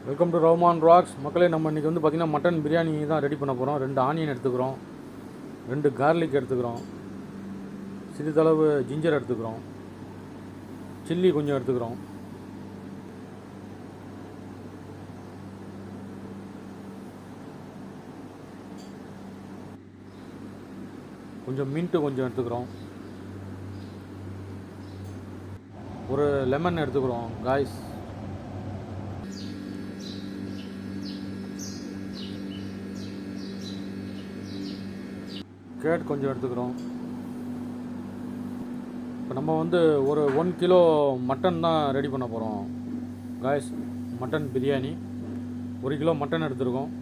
Welcome to Rahman rocks. மக்களே, நம்ம இன்றைக்கி வந்து பார்த்திங்கன்னா மட்டன் பிரியாணி தான் ரெடி பண்ண போகிறோம். 2 ஆனியன் எடுத்துக்கிறோம், 2 கார்லிக் எடுத்துக்கிறோம், சிறிதளவு ஜிஞ்சர் எடுத்துக்கிறோம், சில்லி கொஞ்சம் எடுத்துக்கிறோம், கொஞ்சம் மின்ட்டு கொஞ்சம் எடுத்துக்கிறோம், ஒரு லெமன் எடுத்துக்கிறோம் காய்ஸ். கேட் கொஞ்சம் எடுத்துக்கிறோம். இப்போ நம்ம வந்து ஒரு 1 கிலோ மட்டன் தான் ரெடி பண்ண போகிறோம் guys. Mutton biryani 1 kilo mutton எடுத்துருக்கோம்.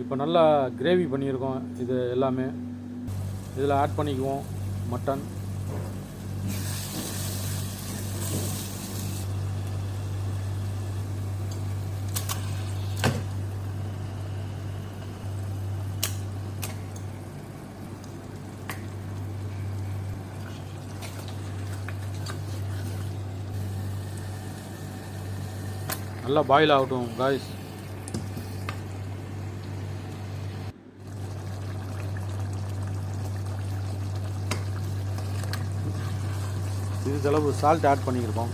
இப்போ நல்லா கிரேவி பண்ணியிருக்கோம். இது எல்லாமே இதில் ஆட் பண்ணிக்குவோம். மட்டன் நல்லா பாயில் ஆகட்டும் காய்ஸ். சிறிதளவு சால்ட் ஆட் பண்ணியிருக்கோம்.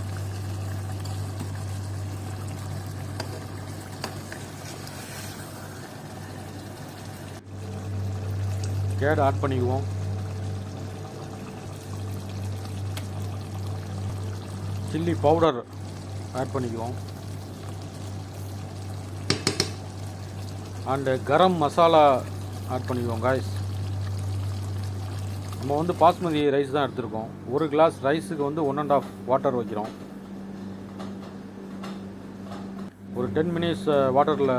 கேட் ஆட் பண்ணிக்குவோம். சில்லி பவுடர் ஆட் பண்ணிக்குவோம். அண்டு கரம் மசாலா ஆட் பண்ணிக்குவோம் காய்ஸ். நம்ம வந்து பாஸ்மதி ரைஸ் தான் எடுத்துருக்கோம். 1 கிளாஸ் ரைஸுக்கு வந்து 1.5 வாட்டர் வைக்கிறோம். ஒரு 10 மினிட்ஸ் வாட்டரில்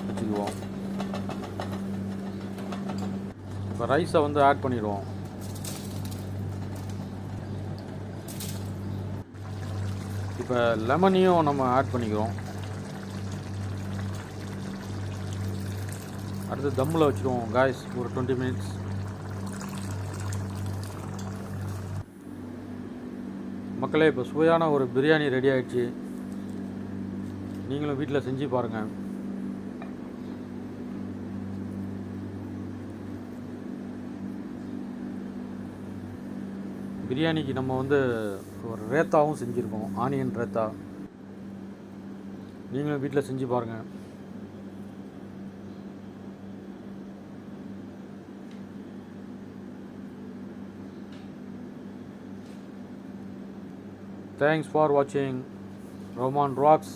வச்சுக்குவோம். இப்போ ரைஸை வந்து ஆட் பண்ணிடுவோம். இப்போ லெமனையும் நம்ம ஆட் பண்ணிக்கிறோம். அடுத்து தம்மில் வச்சுருவோம் காய்ஸ் ஒரு 20 மினிட்ஸ். மக்களே, இப்போ சுவையான ஒரு பிரியாணி ரெடி ஆகிடுச்சு. நீங்களும் வீட்டில் செஞ்சு பாருங்கள். பிரியாணிக்கு நம்ம வந்து ஒரு ரேத்தாவும் செஞ்சுருக்கோம், ஆனியன் ரேத்தா. நீங்களும் வீட்டில் செஞ்சு பாருங்கள். Thanks for watching Rahman Rocks.